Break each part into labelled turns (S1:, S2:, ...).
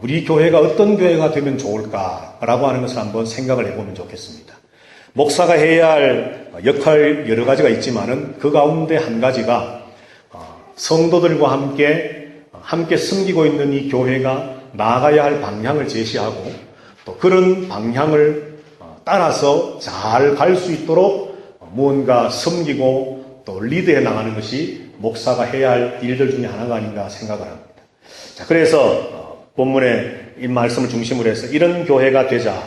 S1: 우리 교회가 어떤 교회가 되면 좋을까라고 하는 것을 한번 생각을 해보면 좋겠습니다. 목사가 해야 할 역할 여러 가지가 있지만은 그 가운데 한 가지가 성도들과 함께 섬기고 있는 이 교회가 나아가야 할 방향을 제시하고 또 그런 방향을 따라서 잘 갈 수 있도록 무언가 섬기고 또 리드해 나가는 것이 목사가 해야 할 일들 중에 하나가 아닌가 생각을 합니다. 자, 그래서 본문의 이 말씀을 중심으로 해서 이런 교회가 되자,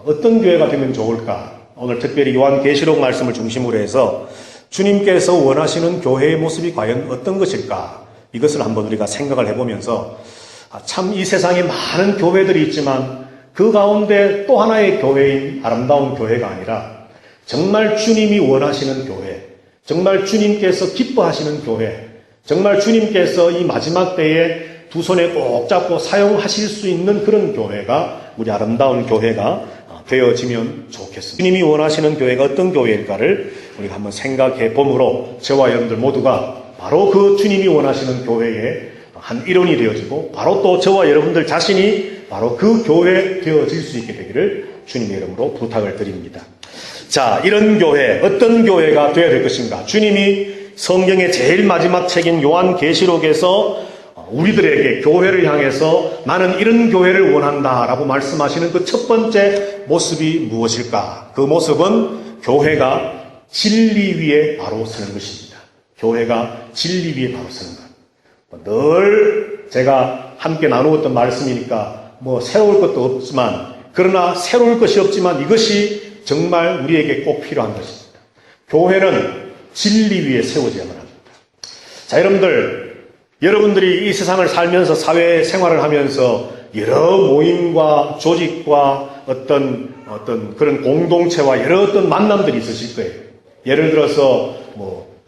S1: 어떤 교회가 되면 좋을까? 오늘 특별히 요한계시록 말씀을 중심으로 해서 주님께서 원하시는 교회의 모습이 과연 어떤 것일까? 이것을 한번 우리가 생각을 해보면서 참 이 세상에 많은 교회들이 있지만 그 가운데 또 하나의 교회인 아름다운 교회가 아니라 정말 주님이 원하시는 교회, 정말 주님께서 기뻐하시는 교회, 정말 주님께서 이 마지막 때에 두 손에 꼭 잡고 사용하실 수 있는 그런 교회가 우리 아름다운 교회가 되어지면 좋겠습니다. 주님이 원하시는 교회가 어떤 교회일까를 우리가 한번 생각해 보므로 저와 여러분들 모두가 바로 그 주님이 원하시는 교회의 한 일원이 되어지고 바로 또 저와 여러분들 자신이 바로 그 교회 되어질 수 있게 되기를 주님의 이름으로 부탁을 드립니다. 자, 이런 교회, 어떤 교회가 되어야 될 것인가? 주님이 성경의 제일 마지막 책인 요한계시록에서 우리들에게 교회를 향해서 나는 이런 교회를 원한다라고 말씀하시는 그 첫 번째 모습이 무엇일까? 그 모습은 교회가 진리 위에 바로 서는 것입니다. 교회가 진리 위에 바로 서는 것. 늘 제가 함께 나누었던 말씀이니까 새로울 것도 없지만, 그러나 새로울 것이 없지만 이것이 정말 우리에게 꼭 필요한 것입니다. 교회는 진리 위에 세워져야만 합니다. 자, 여러분들이 이 세상을 살면서 사회 생활을 하면서 여러 모임과 조직과 어떤 그런 공동체와 여러 어떤 만남들이 있으실 거예요. 예를 들어서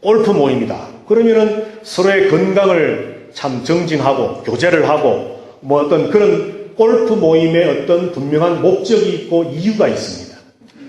S1: 골프 모임이다. 그러면은 서로의 건강을 참 정진하고 교제를 하고 어떤 그런 골프 모임에 어떤 분명한 목적이 있고 이유가 있습니다.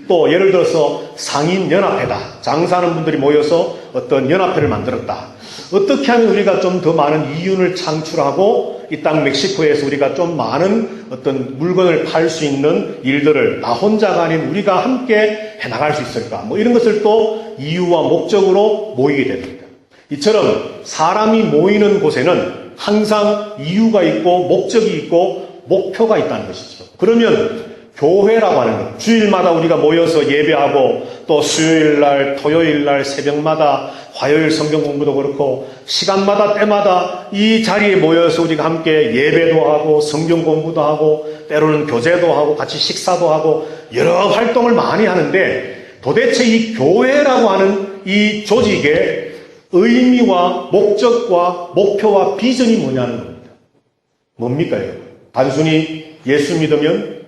S1: 또 예를 들어서 상인연합회다. 장사하는 분들이 모여서 어떤 연합회를 만들었다. 어떻게 하면 우리가 좀 더 많은 이윤을 창출하고 이 땅 멕시코에서 우리가 좀 많은 어떤 물건을 팔 수 있는 일들을 나 혼자가 아닌 우리가 함께 해나갈 수 있을까? 이런 것을 또 이유와 목적으로 모이게 됩니다. 이처럼 사람이 모이는 곳에는 항상 이유가 있고 목적이 있고 목표가 있다는 것이죠. 그러면 교회라고 하는 것, 주일마다 우리가 모여서 예배하고 또 수요일날, 토요일날, 새벽마다 화요일 성경 공부도 그렇고 시간마다 때마다 이 자리에 모여서 우리가 함께 예배도 하고 성경 공부도 하고 때로는 교제도 하고 같이 식사도 하고 여러 활동을 많이 하는데 도대체 이 교회라고 하는 이 조직의 의미와 목적과 목표와 비전이 뭐냐는 겁니다. 뭡니까 여러분? 단순히 예수 믿으면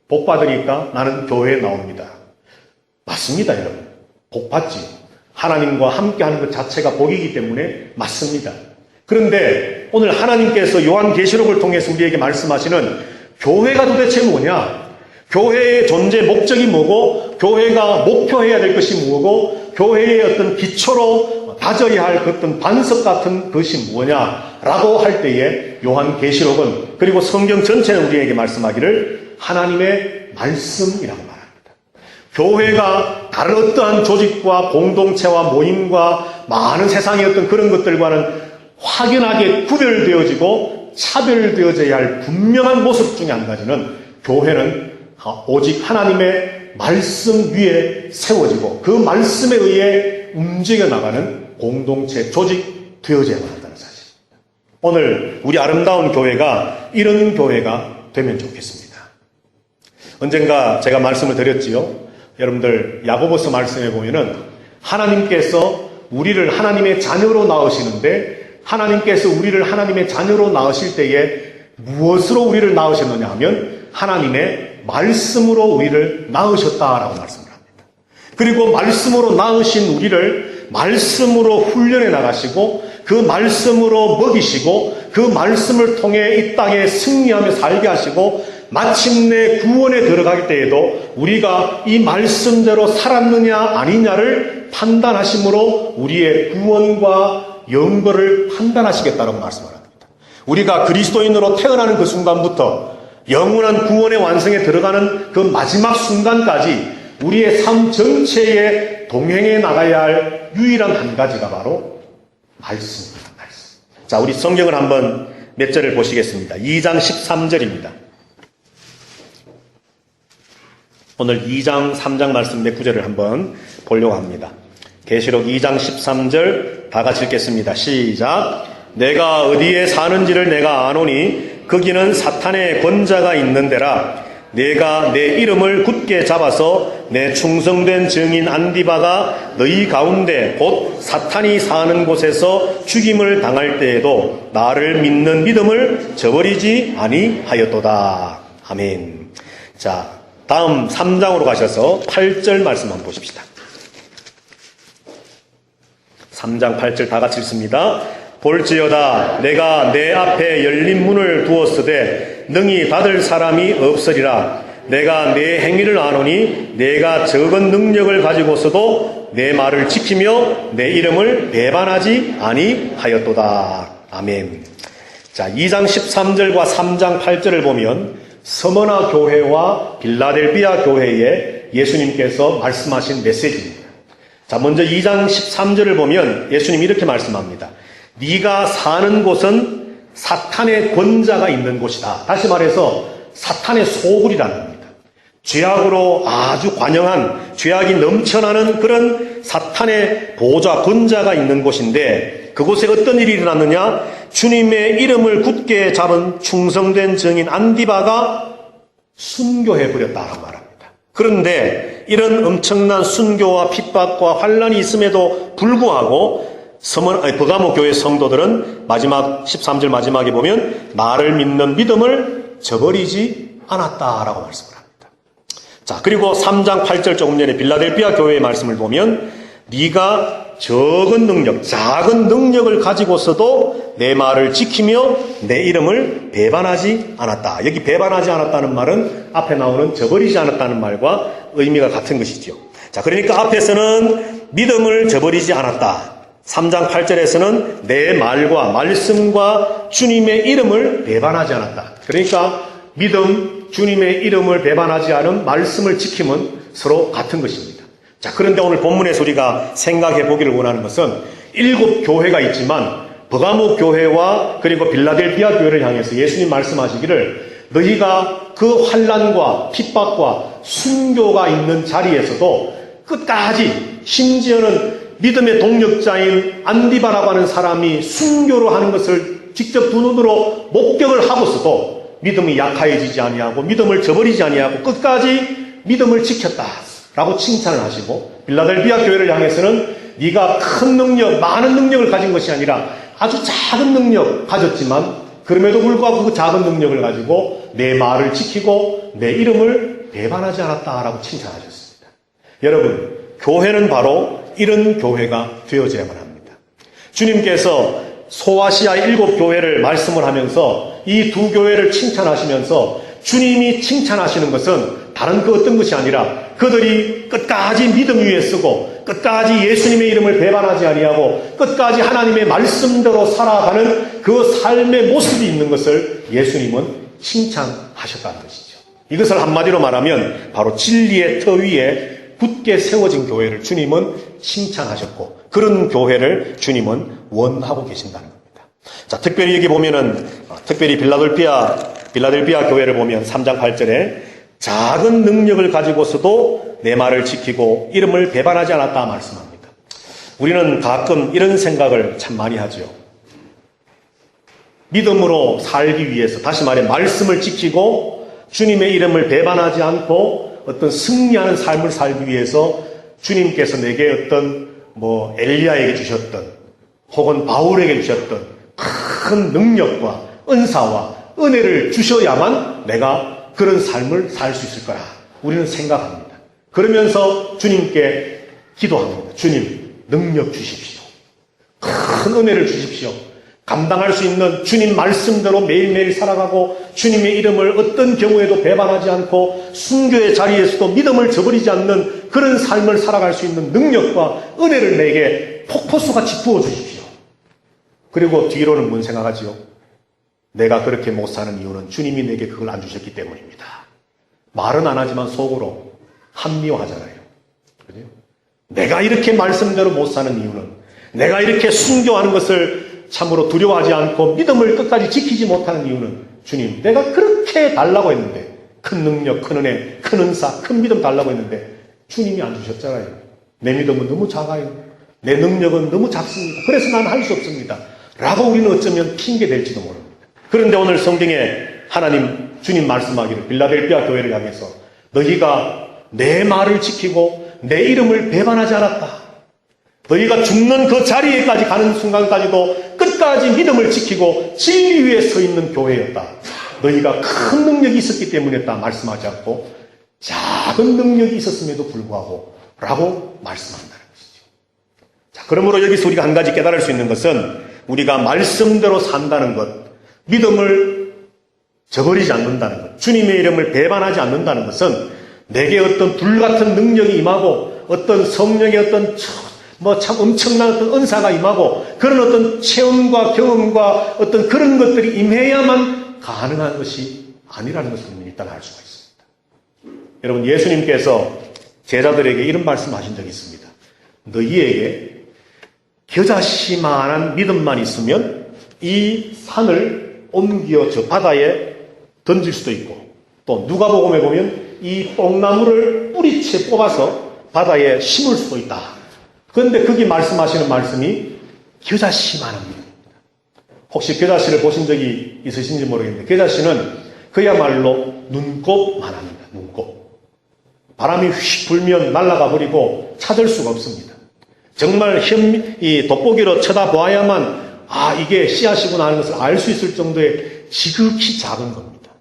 S1: 복 받으니까 나는 교회에 나옵니다. 맞습니다, 여러분. 복 받지. 하나님과 함께하는 것 자체가 복이기 때문에 맞습니다. 그런데 오늘 하나님께서 요한계시록을 통해서 우리에게 말씀하시는 교회가 도대체 뭐냐? 교회의 존재 목적이 뭐고, 교회가 목표해야 될 것이 뭐고, 교회의 어떤 기초로 다져야 할 어떤 반석 같은 것이 뭐냐라고 할 때에 요한계시록은, 그리고 성경 전체는 우리에게 말씀하기를 하나님의 말씀이라고 말합니다. 교회가 다른 어떠한 조직과 공동체와 모임과 많은 세상의 어떤 그런 것들과는 확연하게 구별되어지고 차별되어져야 할 분명한 모습 중에 한 가지는 교회는 오직 하나님의 말씀 위에 세워지고 그 말씀에 의해 움직여 나가는 공동체, 조직 되어져야만 한다는 사실입니다. 오늘 우리 아름다운 교회가 이런 교회가 되면 좋겠습니다. 언젠가 제가 말씀을 드렸지요. 여러분들 야고보서 말씀해 보면은 하나님께서 우리를 하나님의 자녀로 낳으시는데 하나님께서 우리를 하나님의 자녀로 낳으실 때에 무엇으로 우리를 낳으셨느냐 하면 하나님의 말씀으로 우리를 낳으셨다라고 말씀을 합니다. 그리고 말씀으로 낳으신 우리를 말씀으로 훈련해 나가시고 그 말씀으로 먹이시고 그 말씀을 통해 이 땅에 승리하며 살게 하시고 마침내 구원에 들어갈 때에도 우리가 이 말씀대로 살았느냐 아니냐를 판단하심으로 우리의 구원과 영광을 판단하시겠다라고 말씀을 합니다. 우리가 그리스도인으로 태어나는 그 순간부터 영원한 구원의 완성에 들어가는 그 마지막 순간까지 우리의 삶 전체에 동행해 나가야 할 유일한 한 가지가 바로 말씀입니다. 말씀. 자, 우리 성경을 한번 몇 절을 보시겠습니다. 2장 13절입니다. 오늘 2장, 3장 말씀 몇 구절을 한번 보려고 합니다. 계시록 2장 13절 다 같이 읽겠습니다. 시작. 내가 어디에 사는지를 내가 아노니 거기는 사탄의 권자가 있는 데라. 내가 내 이름을 굳게 잡아서 내 충성된 증인 안디바가 너희 가운데 곧 사탄이 사는 곳에서 죽임을 당할 때에도 나를 믿는 믿음을 저버리지 아니하였도다. 아멘. 자, 다음 3장으로 가셔서 8절 말씀 한번 보십시다. 3장 8절 다 같이 읽습니다. 볼지어다 내가 내 앞에 열린 문을 두었으되 능히 닫을 사람이 없으리라. 내가 내 행위를 아노니 내가 적은 능력을 가지고서도 내 말을 지키며 내 이름을 배반하지 아니하였도다. 아멘. 자, 2장 13절과 3장 8절을 보면 서머나 교회와 빌라델비아 교회에 예수님께서 말씀하신 메시지입니다. 자, 먼저 2장 13절을 보면 예수님이 이렇게 말씀합니다. 네가 사는 곳은 사탄의 권자가 있는 곳이다. 다시 말해서 사탄의 소굴이라는 겁니다. 죄악으로 아주 관영한, 죄악이 넘쳐나는 그런 사탄의 보좌, 권자가 있는 곳인데 그곳에 어떤 일이 일어났느냐? 주님의 이름을 굳게 잡은 충성된 증인 안디바가 순교해버렸다라고 말합니다. 그런데 이런 엄청난 순교와 핍박과 환란이 있음에도 불구하고 버가모 교회 성도들은 마지막 13절 마지막에 보면 나를 믿는 믿음을 저버리지 않았다라고 말씀을 합니다. 자, 그리고 3장 8절 조금 전에 빌라델비아 교회의 말씀을 보면 네가 적은 능력, 작은 능력을 가지고서도 내 말을 지키며 내 이름을 배반하지 않았다. 여기 배반하지 않았다는 말은 앞에 나오는 저버리지 않았다는 말과 의미가 같은 것이죠. 자, 그러니까 앞에서는 믿음을 저버리지 않았다. 3장 8절에서는 내 말과 말씀과 주님의 이름을 배반하지 않았다. 그러니까 믿음, 주님의 이름을 배반하지 않은 말씀을 지킴은 서로 같은 것입니다. 자, 그런데 오늘 본문에서 우리가 생각해 보기를 원하는 것은 7 교회가 있지만 버가모 교회와 그리고 빌라델비아 교회를 향해서 예수님 말씀하시기를 너희가 그 환난과 핍박과 순교가 있는 자리에서도 끝까지 심지어는 믿음의 동력자인 안디바라고 하는 사람이 순교로 하는 것을 직접 두 눈으로 목격을 하고서도 믿음이 약해지지 아니하고 믿음을 저버리지 아니하고 끝까지 믿음을 지켰다라고 칭찬을 하시고 빌라델비아 교회를 향해서는 네가 큰 능력, 많은 능력을 가진 것이 아니라 아주 작은 능력 가졌지만 그럼에도 불구하고 그 작은 능력을 가지고 내 말을 지키고 내 이름을 배반하지 않았다라고 칭찬하셨습니다. 여러분, 교회는 바로 이런 교회가 되어져야만 합니다. 주님께서 소아시아 7 교회를 말씀을 하면서 이 두 교회를 칭찬하시면서 주님이 칭찬하시는 것은 다른 그 어떤 것이 아니라 그들이 끝까지 믿음 위에 서고 끝까지 예수님의 이름을 배반하지 아니하고 끝까지 하나님의 말씀대로 살아가는 그 삶의 모습이 있는 것을 예수님은 칭찬하셨다는 것이죠. 이것을 한마디로 말하면 바로 진리의 터 위에 굳게 세워진 교회를 주님은 칭찬하셨고 그런 교회를 주님은 원하고 계신다는 겁니다. 자, 특별히 여기 보면은 특별히 빌라델비아 교회를 보면 3장 8절에 작은 능력을 가지고서도 내 말을 지키고 이름을 배반하지 않았다 말씀합니다. 우리는 가끔 이런 생각을 참 많이 하죠. 믿음으로 살기 위해서 다시 말해 말씀을 지키고 주님의 이름을 배반하지 않고 어떤 승리하는 삶을 살기 위해서 주님께서 내게 어떤 엘리야에게 주셨던 혹은 바울에게 주셨던 큰 능력과 은사와 은혜를 주셔야만 내가 그런 삶을 살 수 있을 거라 우리는 생각합니다. 그러면서 주님께 기도합니다. 주님, 능력 주십시오. 큰 은혜를 주십시오. 감당할 수 있는 주님 말씀대로 매일매일 살아가고 주님의 이름을 어떤 경우에도 배반하지 않고 순교의 자리에서도 믿음을 저버리지 않는 그런 삶을 살아갈 수 있는 능력과 은혜를 내게 폭포수같이 부어주십시오. 그리고 뒤로는 뭔 생각하지요? 내가 그렇게 못 사는 이유는 주님이 내게 그걸 안 주셨기 때문입니다. 말은 안 하지만 속으로 합리화하잖아요. 그죠? 내가 이렇게 말씀대로 못 사는 이유는, 내가 이렇게 순교하는 것을 참으로 두려워하지 않고 믿음을 끝까지 지키지 못하는 이유는, 주님, 내가 그렇게 달라고 했는데, 큰 능력, 큰 은혜, 큰 은사, 큰 믿음 달라고 했는데 주님이 안 주셨잖아요. 내 믿음은 너무 작아요. 내 능력은 너무 작습니다. 그래서 난 할 수 없습니다. 라고 우리는 어쩌면 핑계댈지도 모릅니다. 그런데 오늘 성경에 하나님, 주님 말씀하기를 빌라델피아 교회를 향해서 너희가 내 말을 지키고 내 이름을 배반하지 않았다. 너희가 죽는 그 자리에까지 가는 순간까지도 끝까지 믿음을 지키고 진리 위에 서 있는 교회였다. 너희가 큰 능력이 있었기 때문이었다 말씀하지 않고 작은 능력이 있었음에도 불구하고 라고 말씀한다는 것이죠. 자, 그러므로 여기서 우리가 한 가지 깨달을 수 있는 것은 우리가 말씀대로 산다는 것, 믿음을 저버리지 않는다는 것, 주님의 이름을 배반하지 않는다는 것은 내게 어떤 불같은 능력이 임하고 어떤 성령의 어떤 참 엄청난 어떤 은사가 임하고 그런 어떤 체험과 경험과 어떤 그런 것들이 임해야만 가능한 것이 아니라는 것을 일단 알 수가 있습니다. 여러분, 예수님께서 제자들에게 이런 말씀하신 적이 있습니다. 너희에게 겨자씨만한 믿음만 있으면 이 산을 옮겨 저 바다에 던질 수도 있고, 또 누가복음에 보면 이 뽕나무를 뿌리채 뽑아서 바다에 심을 수도 있다. 그런데 거기 말씀하시는 말씀이 겨자씨만한 믿음입니다. 혹시 겨자씨를 보신 적이 있으신지 모르겠는데 겨자씨는 그야말로 눈곱만 합니다. 눈곱. 바람이 휙 불면 날아가 버리고 찾을 수가 없습니다. 정말 이 돋보기로 쳐다보아야만 이게 씨앗이구나 하는 것을 알 수 있을 정도의 지극히 작은 겁니다.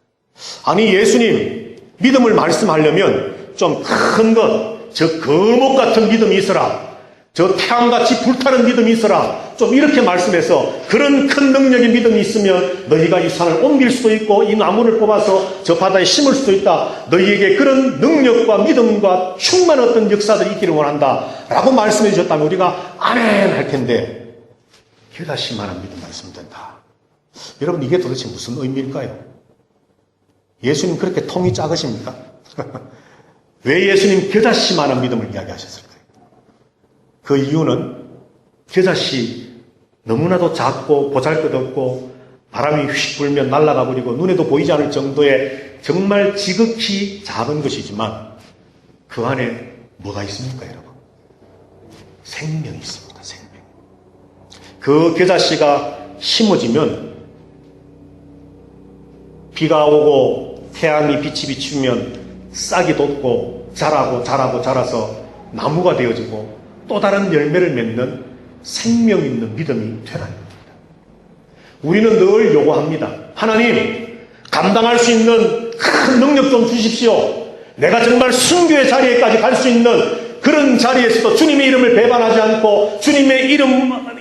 S1: 아니, 예수님 믿음을 말씀하려면 좀 큰 것, 저 거목 같은 믿음이 있어라, 저 태양같이 불타는 믿음이 있어라, 좀 이렇게 말씀해서 그런 큰 능력의 믿음이 있으면 너희가 이 산을 옮길 수도 있고 이 나무를 뽑아서 저 바다에 심을 수도 있다. 너희에게 그런 능력과 믿음과 충만한 어떤 역사들이 있기를 원한다 라고 말씀해 주셨다면 우리가 아멘 할 텐데 겨자씨만한 믿음만 있으면 된다. 여러분, 이게 도대체 무슨 의미일까요? 예수님 그렇게 통이 작으십니까? 왜 예수님 겨자씨만한 믿음을 이야기하셨을까요? 그 이유는 겨자씨 너무나도 작고 보잘것없고 바람이 휙 불면 날아가 버리고 눈에도 보이지 않을 정도의 정말 지극히 작은 것이지만 그 안에 뭐가 있습니까, 여러분? 생명이 있습니다. 생명. 그 겨자씨가 심어지면 비가 오고 태양이 빛이 비추면 싹이 돋고 자라서 나무가 되어지고 또 다른 열매를 맺는 생명 있는 믿음이 되라는 겁니다. 우리는 늘 요구합니다. 하나님, 감당할 수 있는 큰 능력 좀 주십시오. 내가 정말 순교의 자리에까지 갈 수 있는 그런 자리에서도 주님의 이름을 배반하지 않고 주님의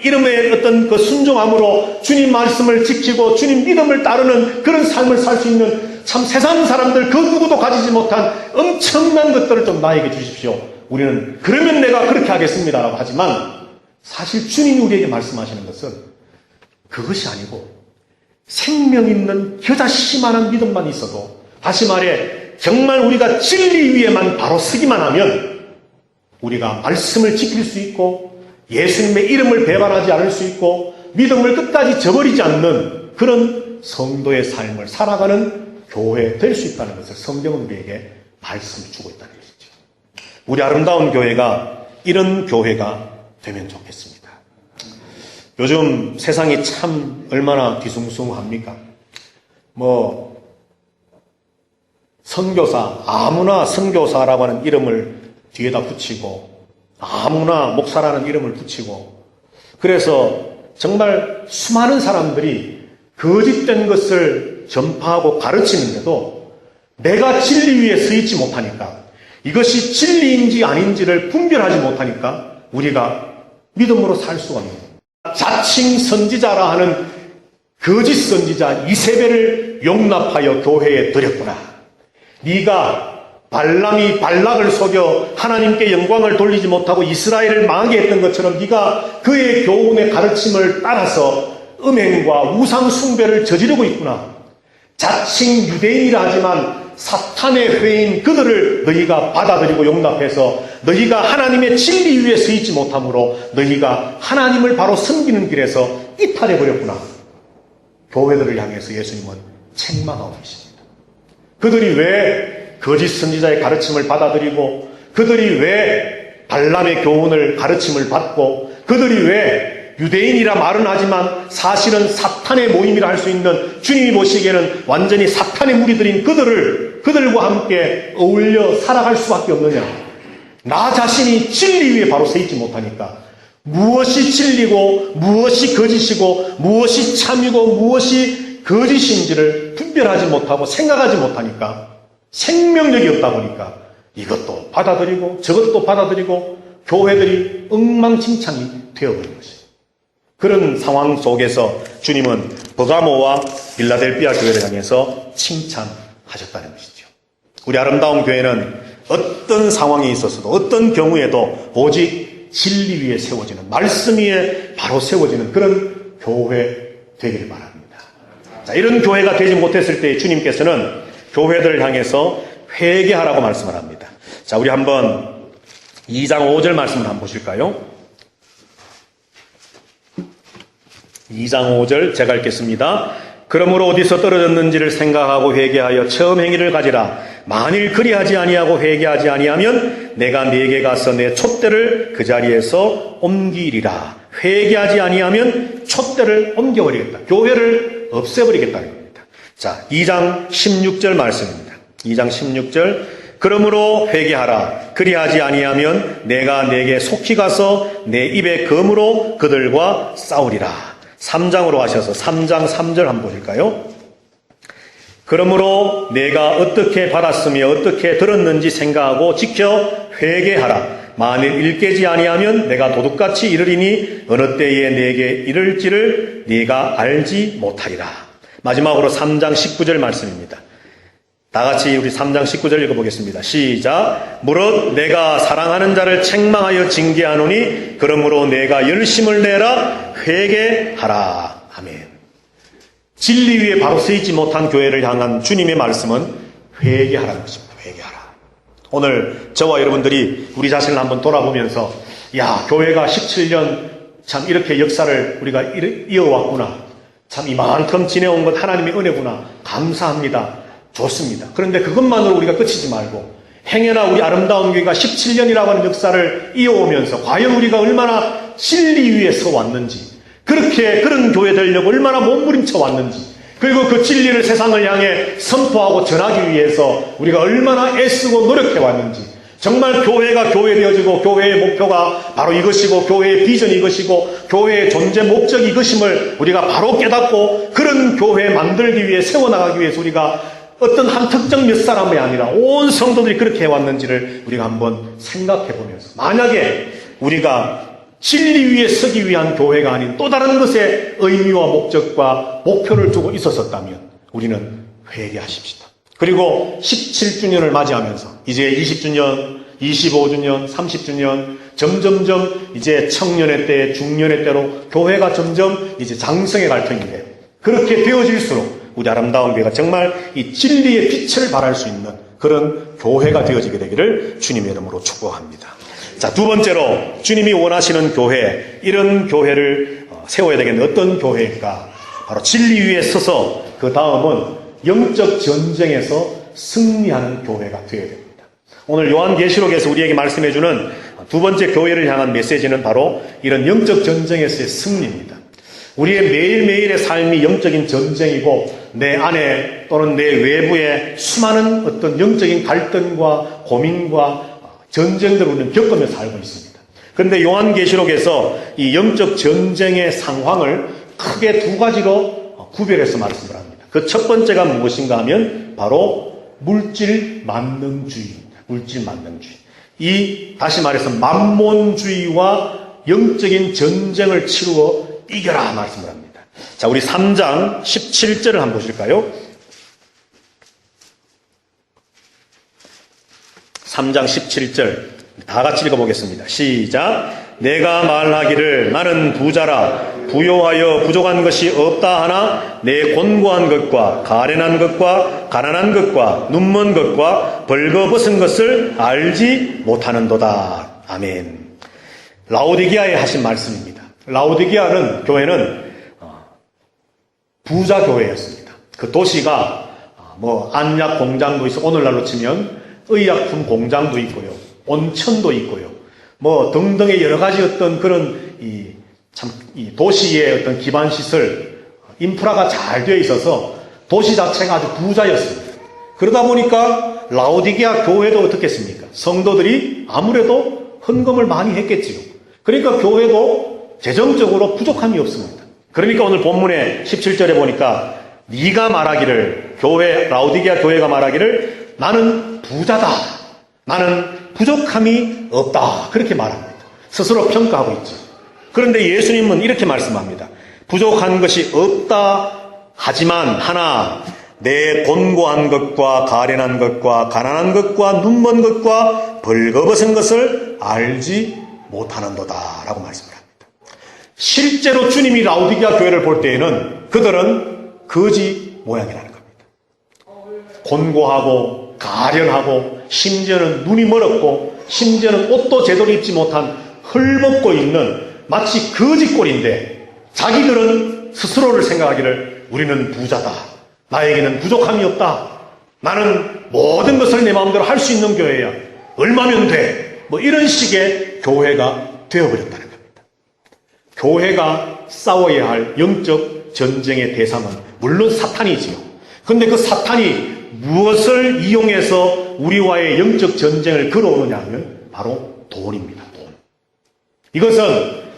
S1: 이름의 어떤 그 순종함으로 주님 말씀을 지키고 주님 믿음을 따르는 그런 삶을 살 수 있는 참 세상 사람들 그 누구도 가지지 못한 엄청난 것들을 좀 나에게 주십시오. 우리는 그러면 내가 그렇게 하겠습니다라고 하지만 사실 주님이 우리에게 말씀하시는 것은 그것이 아니고 생명 있는 겨자씨만한 믿음만 있어도, 다시 말해 정말 우리가 진리 위에만 바로 서기만 하면 우리가 말씀을 지킬 수 있고 예수님의 이름을 배반하지 않을 수 있고 믿음을 끝까지 저버리지 않는 그런 성도의 삶을 살아가는 교회 될 수 있다는 것을 성경은 우리에게 말씀을 주고 있다는 것이죠. 우리 아름다운 교회가 이런 교회가 되면 좋겠습니다. 요즘 세상이 참 얼마나 뒤숭숭합니까? 선교사, 아무나 선교사라고 하는 이름을 뒤에다 붙이고 아무나 목사라는 이름을 붙이고, 그래서 정말 수많은 사람들이 거짓된 것을 전파하고 가르치는데도 내가 진리 위에 서 있지 못하니까, 이것이 진리인지 아닌지를 분별하지 못하니까 우리가 믿음으로 살 수가 없는 겁니다. 자칭 선지자라 하는 거짓 선지자 이세벨을 용납하여 교회에 들였구나. 네가 발람이 발락을 속여 하나님께 영광을 돌리지 못하고 이스라엘을 망하게 했던 것처럼 네가 그의 교훈의 가르침을 따라서 음행과 우상 숭배를 저지르고 있구나. 자칭 유대인이라 하지만 사탄의 회인 그들을 너희가 받아들이고 용납해서 너희가 하나님의 진리 위에 서 있지 못함으로 너희가 하나님을 바로 섬기는 길에서 이탈해버렸구나. 교회들을 향해서 예수님은 책망하고 계십니다. 그들이 왜 거짓 선지자의 가르침을 받아들이고, 그들이 왜 발람의 교훈을 가르침을 받고, 그들이 왜 유대인이라 말은 하지만 사실은 사탄의 모임이라 할 수 있는, 주님이 보시기에는 완전히 사탄의 무리들인 그들과 함께 어울려 살아갈 수밖에 없느냐. 나 자신이 진리 위에 바로 서 있지 못하니까 무엇이 진리고 무엇이 거짓이고 무엇이 참이고 무엇이 거짓인지를 분별하지 못하고 생각하지 못하니까 생명력이 없다 보니까 이것도 받아들이고 저것도 받아들이고 교회들이 엉망진창이 되어버린 것이에요. 그런 상황 속에서 주님은 버가모와 빌라델비아 교회를 향해서 칭찬하셨다는 것이죠. 우리 아름다운 교회는 어떤 상황에 있어서도 어떤 경우에도 오직 진리 위에 세워지는, 말씀 위에 바로 세워지는 그런 교회 되기를 바랍니다. 자, 이런 교회가 되지 못했을 때 주님께서는 교회들을 향해서 회개하라고 말씀을 합니다. 자, 우리 한번 2장 5절 말씀을 한번 보실까요? 2장 5절 제가 읽겠습니다. 그러므로 어디서 떨어졌는지를 생각하고 회개하여 처음 행위를 가지라. 만일 그리하지 아니하고 회개하지 아니하면 내가 네게 가서 내 촛대를 그 자리에서 옮기리라. 회개하지 아니하면 촛대를 옮겨버리겠다. 교회를 없애버리겠다는 겁니다. 자, 2장 16절 말씀입니다. 2장 16절. 그러므로 회개하라. 그리하지 아니하면 내가 네게 속히 가서 내 입의 검으로 그들과 싸우리라. 3장으로 하셔서 3장 3절 한번 보실까요? 그러므로 내가 어떻게 받았으며 어떻게 들었는지 생각하고 지켜 회개하라. 만일 일깨지 아니하면 내가 도둑같이 이르리니 어느 때에 내게 이를지를 네가 알지 못하리라. 마지막으로 3장 19절 말씀입니다. 다 같이 우리 3장 19절 읽어보겠습니다. 시작. 무릇 내가 사랑하는 자를 책망하여 징계하노니 그러므로 내가 열심을 내라. 회개하라. 아멘. 진리 위에 바로 서 있지 못한 교회를 향한 주님의 말씀은 회개하라는 것입니다. 회개하라. 오늘 저와 여러분들이 우리 자신을 한번 돌아보면서 야, 교회가 17년 참 이렇게 역사를 우리가 이어왔구나. 참 이만큼 지내온 것 하나님의 은혜구나. 감사합니다. 좋습니다. 그런데 그것만으로 우리가 끝이지 말고 행여나 우리 아름다운 교회가 17년이라고 하는 역사를 이어오면서 과연 우리가 얼마나 진리 위에 서 왔는지, 그렇게 그런 교회 되려고 얼마나 몸부림쳐 왔는지, 그리고 그 진리를 세상을 향해 선포하고 전하기 위해서 우리가 얼마나 애쓰고 노력해 왔는지, 정말 교회가 교회되어지고 교회의 목표가 바로 이것이고 교회의 비전이 이것이고 교회의 존재 목적이 이것임을 우리가 바로 깨닫고 그런 교회 만들기 위해 세워나가기 위해서 우리가 어떤 한 특정 몇 사람이 아니라 온 성도들이 그렇게 해왔는지를 우리가 한번 생각해 보면서, 만약에 우리가 진리 위에 서기 위한 교회가 아닌 또 다른 것에 의미와 목적과 목표를 두고 있었다면 우리는 회개하십시다. 그리고 17주년을 맞이하면서 이제 20주년, 25주년, 30주년 점점점 이제 청년의 때, 중년의 때로 교회가 점점 이제 장성해 갈 터인데, 그렇게 되어질수록 우리 아름다운 교회가 정말 이 진리의 빛을 발할 수 있는 그런 교회가 되어지게 되기를 주님의 이름으로 축복합니다. 자, 두 번째로 주님이 원하시는 교회, 이런 교회를 세워야 되겠는데 어떤 교회일까? 바로 진리 위에 서서 그 다음은 영적 전쟁에서 승리하는 교회가 되어야 됩니다. 오늘 요한계시록에서 우리에게 말씀해주는 두 번째 교회를 향한 메시지는 바로 이런 영적 전쟁에서의 승리입니다. 우리의 매일매일의 삶이 영적인 전쟁이고 내 안에 또는 내 외부에 수많은 어떤 영적인 갈등과 고민과 전쟁들을 우리는 겪으면서 살고 있습니다. 그런데 요한계시록에서 이 영적 전쟁의 상황을 크게 두 가지로 구별해서 말씀을 합니다. 그 첫 번째가 무엇인가 하면 바로 물질 만능주의입니다. 물질 만능주의. 이 다시 말해서 만몬주의와 영적인 전쟁을 치루어 이겨라 말씀을 합니다. 자, 우리 3장 17절을 한번 보실까요? 3장 17절 다 같이 읽어보겠습니다. 시작. 내가 말하기를 나는 부자라 부요하여 부족한 것이 없다 하나 내 곤고한 것과 가련한 것과 가난한 것과 눈먼 것과 벌거벗은 것을 알지 못하는도다. 아멘. 라오디게아에 하신 말씀입니다. 라오디게아는 교회는 부자 교회였습니다. 그 도시가 안약 공장도 있어 오늘날로 치면 의약품 공장도 있고요, 온천도 있고요, 등등의 여러 가지 어떤 그런 이 도시의 어떤 기반 시설, 인프라가 잘 되어 있어서 도시 자체가 아주 부자였습니다. 그러다 보니까 라오디게아 교회도 어떻겠습니까? 성도들이 아무래도 헌금을 많이 했겠지요. 그러니까 교회도 재정적으로 부족함이 없습니다. 그러니까 오늘 본문의 17절에 보니까 네가 말하기를, 라오디게아 교회가 말하기를 나는 부자다, 나는 부족함이 없다, 그렇게 말합니다. 스스로 평가하고 있죠. 그런데 예수님은 이렇게 말씀합니다. 부족한 것이 없다 하지만 하나 내 곤고한 것과 가련한 것과 가난한 것과 눈먼 것과 벌거벗은 것을 알지 못하는도다 라고 말씀을 합니다. 실제로 주님이 라오디게아 교회를 볼 때에는 그들은 거지 모양이라는 겁니다. 곤고하고 가련하고 심지어는 눈이 멀었고 심지어는 옷도 제대로 입지 못한 헐벗고 있는 마치 거지꼴인데 자기들은 스스로를 생각하기를 우리는 부자다, 나에게는 부족함이 없다, 나는 모든 것을 내 마음대로 할 수 있는 교회야, 얼마면 돼, 이런 식의 교회가 되어버렸다는 겁니다. 교회가 싸워야 할 영적 전쟁의 대상은 물론 사탄이지요. 그런데 그 사탄이 무엇을 이용해서 우리와의 영적 전쟁을 걸어오느냐 하면 바로 돈입니다. 돈. 이것은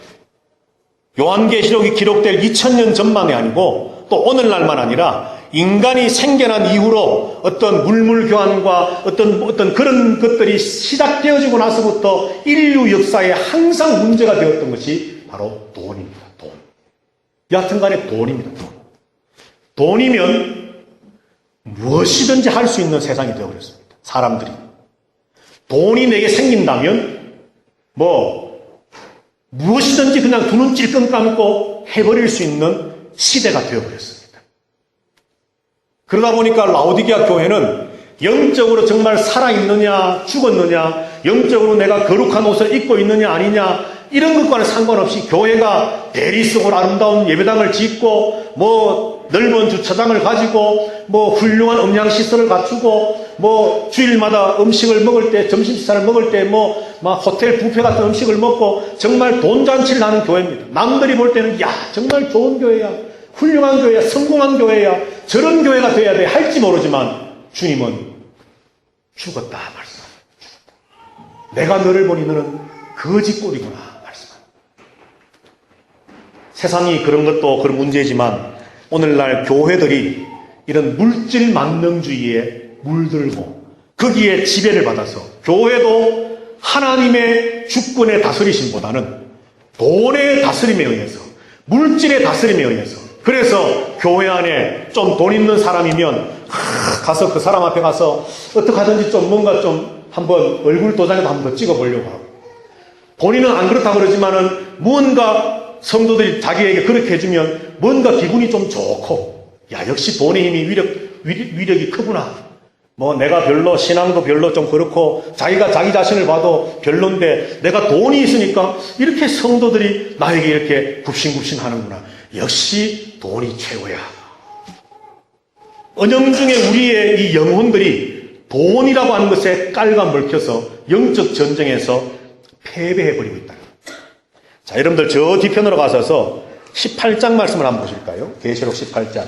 S1: 요한계시록이 기록될 2000년 전만이 아니고 또 오늘날만 아니라 인간이 생겨난 이후로 어떤 물물교환과 어떤 그런 것들이 시작되어지고 나서부터 인류 역사에 항상 문제가 되었던 것이 바로 돈입니다. 돈. 여하튼 간에 돈입니다. 돈. 돈이면 무엇이든지 할 수 있는 세상이 되어버렸습니다. 사람들이. 돈이 내게 생긴다면 무엇이든지 그냥 두 눈 찔끔 감고 해버릴 수 있는 시대가 되어버렸습니다. 그러다 보니까 라오디게아 교회는 영적으로 정말 살아있느냐 죽었느냐, 영적으로 내가 거룩한 옷을 입고 있느냐 아니냐, 이런 것과는 상관없이 교회가 대리석으로 아름다운 예배당을 짓고 넓은 주차장을 가지고 훌륭한 음향시설을 갖추고 주일마다 음식을 먹을 때, 점심식사를 먹을 때 호텔 뷔페 같은 음식을 먹고 정말 돈잔치를 하는 교회입니다. 남들이 볼 때는 정말 좋은 교회야, 훌륭한 교회야, 성공한 교회야, 저런 교회가 돼야 돼 할지 모르지만 주님은 죽었다 말씀합니다. 내가 너를 보니 너는 거지꼴이구나 말씀합니다. 세상이 그런 것도 그런 문제지만 오늘날 교회들이 이런 물질 만능주의에 물들고 거기에 지배를 받아서 교회도 하나님의 주권의 다스리심보다는 돈의 다스림에 의해서, 물질의 다스림에 의해서, 그래서 교회 안에 좀 돈 있는 사람이면 가서 그 사람 앞에 가서 어떻게 하든지 좀 뭔가 좀 한번 얼굴 도장에도 한번 찍어보려고 하고, 본인은 안 그렇다고 그러지만은 무언가 성도들이 자기에게 그렇게 해주면 뭔가 기분이 좀 좋고, 역시 돈의 힘이 위력이 크구나. 내가 별로, 신앙도 별로 좀 그렇고, 자기가 자기 자신을 봐도 별론데, 내가 돈이 있으니까 이렇게 성도들이 나에게 이렇게 굽신굽신 하는구나. 역시 돈이 최고야. 은연중에 우리의 이 영혼들이 돈이라고 하는 것에 깔가 먹혀서 영적 전쟁에서 패배해버리고 있다. 자, 여러분들 저 뒤편으로 가셔서 18장 말씀을 한번 보실까요? 계시록 18장.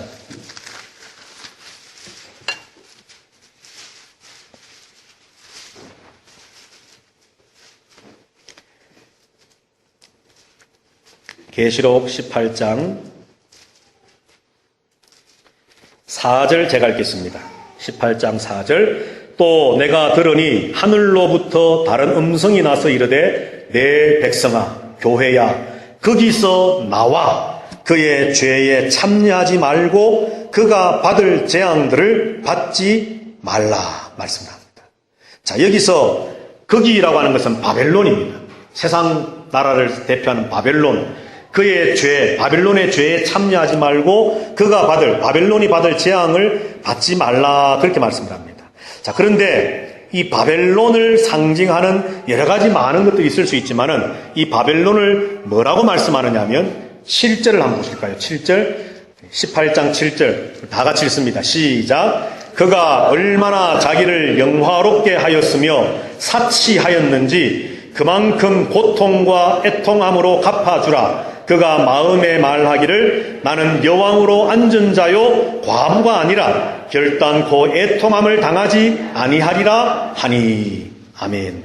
S1: 계시록 18장 4절 제가 읽겠습니다. 18장 4절. 또 내가 들으니 하늘로부터 다른 음성이 나서 이르되 내 백성아 교회야 거기서 나와 그의 죄에 참여하지 말고 그가 받을 재앙들을 받지 말라 말씀합니다. 자, 여기서 거기라고 하는 것은 바벨론입니다. 세상 나라를 대표하는 바벨론. 그의 죄, 바벨론의 죄에 참여하지 말고 바벨론이 받을 재앙을 받지 말라 그렇게 말씀을 합니다. 자, 그런데 이 바벨론을 상징하는 여러 가지 많은 것들이 있을 수 있지만은 이 바벨론을 뭐라고 말씀하느냐 하면 7절을 한번 보실까요? 7절, 18장 7절 다 같이 읽습니다. 시작. 그가 얼마나 자기를 영화롭게 하였으며 사치하였는지 그만큼 고통과 애통함으로 갚아주라. 그가 마음에 말하기를 나는 여왕으로 앉은 자요 과부가 아니라 결단코 애통함을 당하지 아니하리라 하니. 아멘.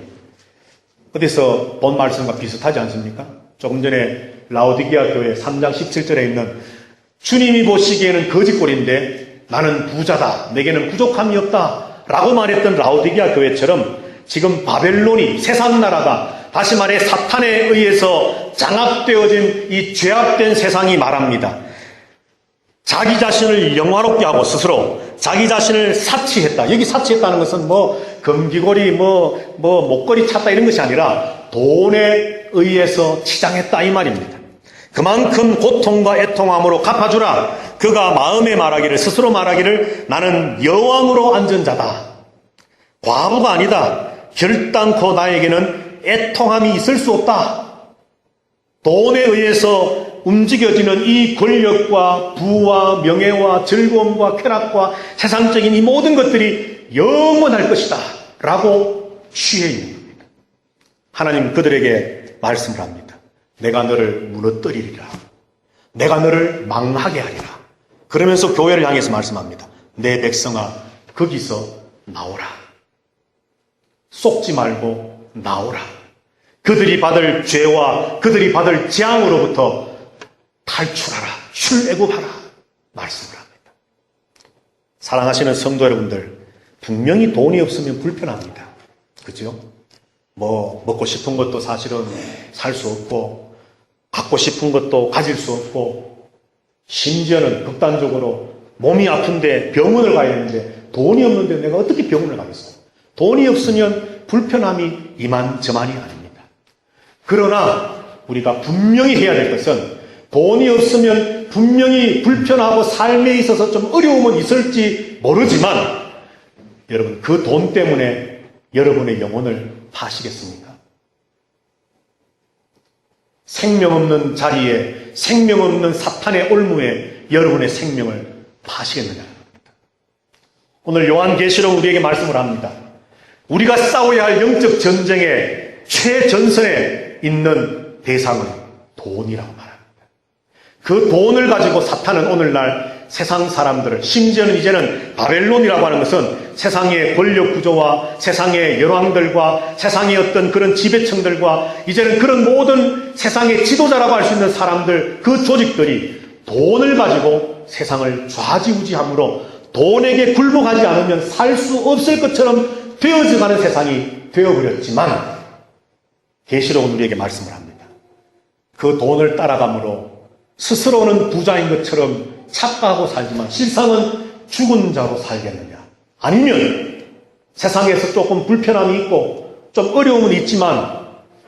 S1: 어디서 본 말씀과 비슷하지 않습니까? 조금 전에 라오디게아 교회 3장 17절에 있는 주님이 보시기에는 거짓골인데 나는 부자다, 내게는 부족함이 없다 라고 말했던 라오디게아 교회처럼 지금 바벨론이, 세상 나라가, 다시 말해 사탄에 의해서 장악되어진 이 죄악된 세상이 말합니다. 자기 자신을 영화롭게 하고 스스로 자기 자신을 사치했다. 여기 사치했다는 것은 금귀걸이, 목걸이 찾다 이런 것이 아니라 돈에 의해서 치장했다 이 말입니다. 그만큼 고통과 애통함으로 갚아주라. 그가 마음에 말하기를, 스스로 말하기를 나는 여왕으로 앉은 자다. 과부가 아니다. 결단코 나에게는 애통함이 있을 수 없다. 돈에 의해서 움직여지는 이 권력과 부와 명예와 즐거움과 쾌락과 세상적인 이 모든 것들이 영원할 것이다 라고 취해 있는 겁니다. 하나님 그들에게 말씀을 합니다. 내가 너를 무너뜨리리라. 내가 너를 망하게 하리라. 그러면서 교회를 향해서 말씀합니다. 내 백성아 거기서 나오라. 속지 말고 나오라. 그들이 받을 죄와 그들이 받을 재앙으로부터 탈출하라. 출애굽하라. 말씀을 합니다. 사랑하시는 성도 여러분들, 분명히 돈이 없으면 불편합니다. 그죠? 먹고 싶은 것도 사실은 살 수 없고, 갖고 싶은 것도 가질 수 없고, 심지어는 극단적으로 몸이 아픈데 병원을 가야 되는데 돈이 없는데 내가 어떻게 병원을 가겠어? 돈이 없으면 불편함이 이만저만이 아닙니다. 그러나 우리가 분명히 해야 될 것은 돈이 없으면 분명히 불편하고 삶에 있어서 좀 어려움은 있을지 모르지만 여러분 그 돈 때문에 여러분의 영혼을 파시겠습니까? 생명 없는 자리에 생명 없는 사탄의 올무에 여러분의 생명을 파시겠느냐. 오늘 요한계시록 우리에게 말씀을 합니다. 우리가 싸워야 할 영적 전쟁의 최전선에 있는 대상은 돈이라고 말합니다. 그 돈을 가지고 사탄은 오늘날 세상 사람들을, 심지어는 이제는 바벨론이라고 하는 것은 세상의 권력 구조와 세상의 열왕들과 세상의 어떤 그런 지배층들과 이제는 그런 모든 세상의 지도자라고 할 수 있는 사람들, 그 조직들이 돈을 가지고 세상을 좌지우지함으로 돈에게 굴복하지 않으면 살 수 없을 것처럼 되어져가는 세상이 되어버렸지만 계시록은 우리에게 말씀을 합니다. 그 돈을 따라감으로 스스로는 부자인 것처럼 착각하고 살지만 실상은 죽은 자로 살겠느냐. 아니면 세상에서 조금 불편함이 있고 좀 어려움은 있지만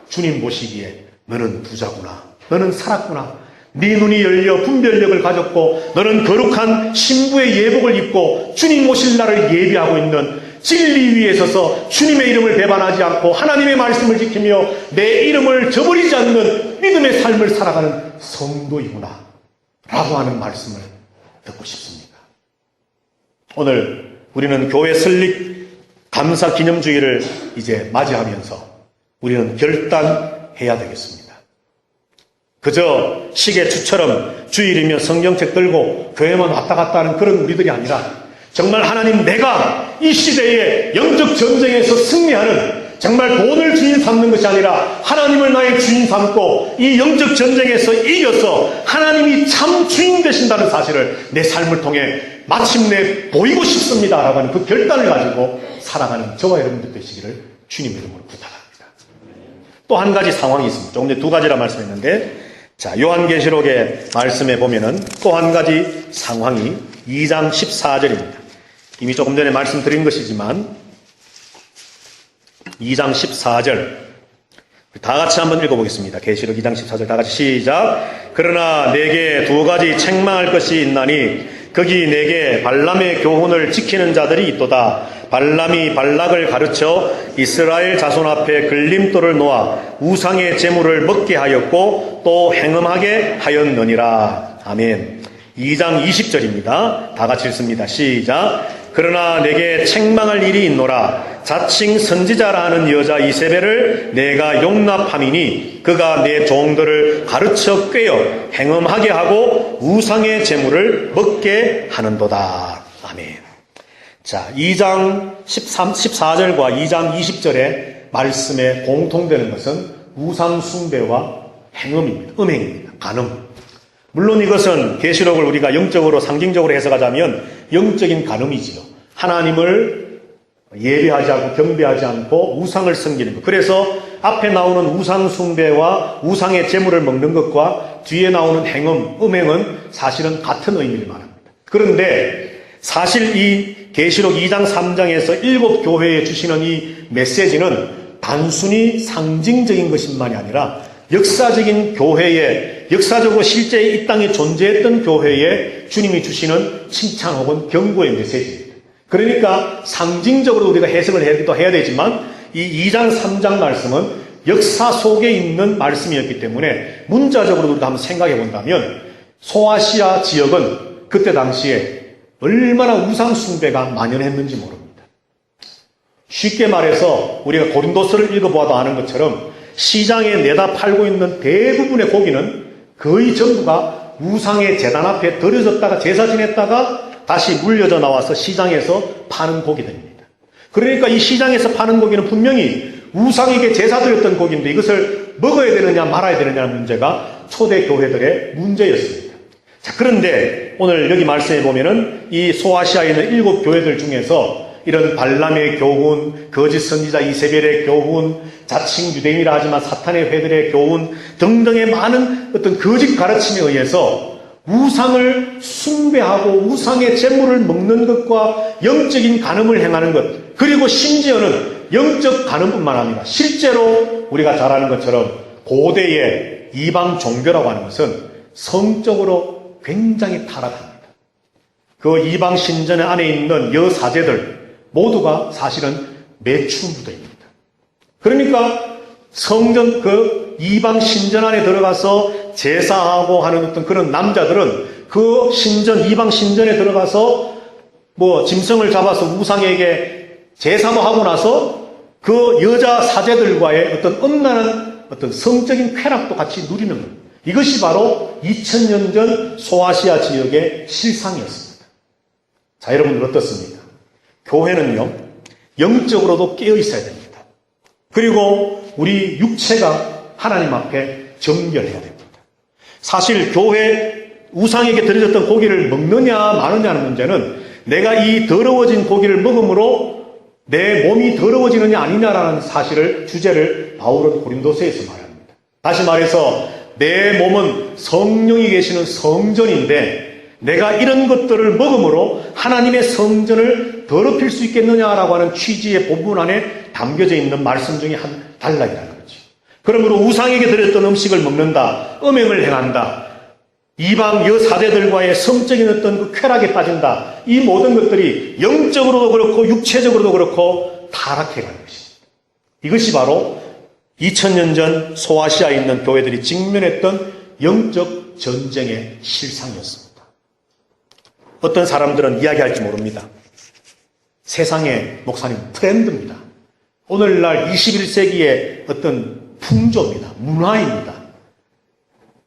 S1: 주님 보시기에 너는 부자구나. 너는 살았구나. 네 눈이 열려 분별력을 가졌고 너는 거룩한 신부의 예복을 입고 주님 오실 날을 예비하고 있는 진리 위에 서서 주님의 이름을 배반하지 않고 하나님의 말씀을 지키며 내 이름을 저버리지 않는 믿음의 삶을 살아가는 성도이구나 라고 하는 말씀을 듣고 싶습니다. 오늘 우리는 교회 설립 감사 기념주의를 이제 맞이하면서 우리는 결단해야 되겠습니다. 그저 시계추처럼 주일이면 성경책 들고 교회만 왔다 갔다 하는 그런 우리들이 아니라 정말 하나님 내가 이 시대의 영적 전쟁에서 승리하는 정말 돈을 주인 삼는 것이 아니라 하나님을 나의 주인 삼고 이 영적 전쟁에서 이겨서 하나님이 참 주인 되신다는 사실을 내 삶을 통해 마침내 보이고 싶습니다 라고 하는 그 결단을 가지고 살아가는 저와 여러분들 되시기를 주님 이름으로 부탁합니다. 또 한 가지 상황이 있습니다. 조금 전에 두 가지라 말씀했는데 자, 요한계시록의 말씀에 보면은 또 한 가지 상황이 2장 14절입니다. 이미 조금 전에 말씀드린 것이지만 2장 14절 다 같이 한번 읽어보겠습니다. 계시록 2장 14절 다 같이 시작. 그러나 내게 두 가지 책망할 것이 있나니 거기 내게 발람의 교훈을 지키는 자들이 있도다. 발람이 발락을 가르쳐 이스라엘 자손 앞에 걸림돌을 놓아 우상의 제물을 먹게 하였고 또 행음하게 하였느니라. 아멘. 2장 20절입니다. 다 같이 읽습니다. 시작. 그러나 내게 책망할 일이 있노라. 자칭 선지자라 하는 여자 이세벨을 내가 용납함이니 그가 내 종들을 가르쳐 꿰어 행음하게 하고 우상의 제물을 먹게 하는도다. 아멘. 자, 2장 14절과 2장 20절의 말씀에 공통되는 것은 우상 숭배와 행음입니다. 음행입니다. 간음. 물론 이것은 계시록을 우리가 영적으로 상징적으로 해석하자면 영적인 간음이지요. 하나님을 예배하지 않고 경배하지 않고 우상을 섬기는 것. 그래서 앞에 나오는 우상 숭배와 우상의 제물을 먹는 것과 뒤에 나오는 행음, 음행은 사실은 같은 의미를 말합니다. 그런데 사실 이 계시록 2장 3장에서 7교회에 주시는 이 메시지는 단순히 상징적인 것만이 아니라 역사적인 교회에, 역사적으로 실제 이 땅에 존재했던 교회에 주님이 주시는 칭찬 혹은 경고의 메시지입니다. 그러니까 상징적으로 우리가 해석을 해야 되지만 이 2장 3장 말씀은 역사 속에 있는 말씀이었기 때문에 문자적으로 우리가 한번 생각해 본다면 소아시아 지역은 그때 당시에 얼마나 우상 숭배가 만연했는지 모릅니다. 쉽게 말해서 우리가 고린도서를 읽어보아도 아는 것처럼 시장에 내다 팔고 있는 대부분의 고기는 거의 전부가 우상의 제단 앞에 들여졌다가 제사 지냈다가 다시 물려져 나와서 시장에서 파는 고기들입니다. 그러니까 이 시장에서 파는 고기는 분명히 우상에게 제사 드렸던 고기인데 이것을 먹어야 되느냐 말아야 되느냐는 문제가 초대 교회들의 문제였습니다. 자, 그런데 오늘 여기 말씀해 보면은 이 소아시아에 있는 7교회들 중에서 이런 발람의 교훈, 거짓 선지자 이세벨의 교훈, 자칭 유대인이라 하지만 사탄의 회들의 교훈 등등의 많은 어떤 거짓 가르침에 의해서 우상을 숭배하고 우상의 제물을 먹는 것과 영적인 간음을 행하는 것, 그리고 심지어는 영적 간음뿐만 아니라 실제로 우리가 잘 아는 것처럼 고대의 이방 종교라고 하는 것은 성적으로 굉장히 타락합니다. 그 이방 신전 안에 있는 여사제들 모두가 사실은 매춘부도입니다. 그러니까 성전 그 이방 신전 안에 들어가서 제사하고 하는 어떤 그런 남자들은 그 신전, 이방 신전에 들어가서 뭐 짐승을 잡아서 우상에게 제사도 하고 나서 그 여자 사제들과의 어떤 엄란한 어떤 성적인 쾌락도 같이 누리는 겁니다. 이것이 바로 2000년 전 소아시아 지역의 실상이었습니다. 자, 여러분들 어떻습니까? 교회는요, 영적으로도 깨어 있어야 됩니다. 그리고 우리 육체가 하나님 앞에 정결해야 됩니다. 사실 교회 우상에게 드려졌던 고기를 먹느냐 마느냐는 문제는 내가 이 더러워진 고기를 먹음으로 내 몸이 더러워지느냐 아니냐라는 사실을 주제를 바울은 고린도서에서 말합니다. 다시 말해서 내 몸은 성령이 계시는 성전인데 내가 이런 것들을 먹음으로 하나님의 성전을 더럽힐 수 있겠느냐라고 하는 취지의 본문 안에 담겨져 있는 말씀 중에 한 단락이라는 거죠. 그러므로 우상에게 드렸던 음식을 먹는다, 음행을 행한다, 이방 여사제들과의 성적인 어떤 그 쾌락에 빠진다, 이 모든 것들이 영적으로도 그렇고 육체적으로도 그렇고 타락해가는 것입니다. 이것이 바로 2000년 전 소아시아에 있는 교회들이 직면했던 영적 전쟁의 실상이었습니다. 어떤 사람들은 이야기할지 모릅니다. 세상의 목사님 트렌드입니다. 오늘날 21세기의 어떤 풍조입니다. 문화입니다.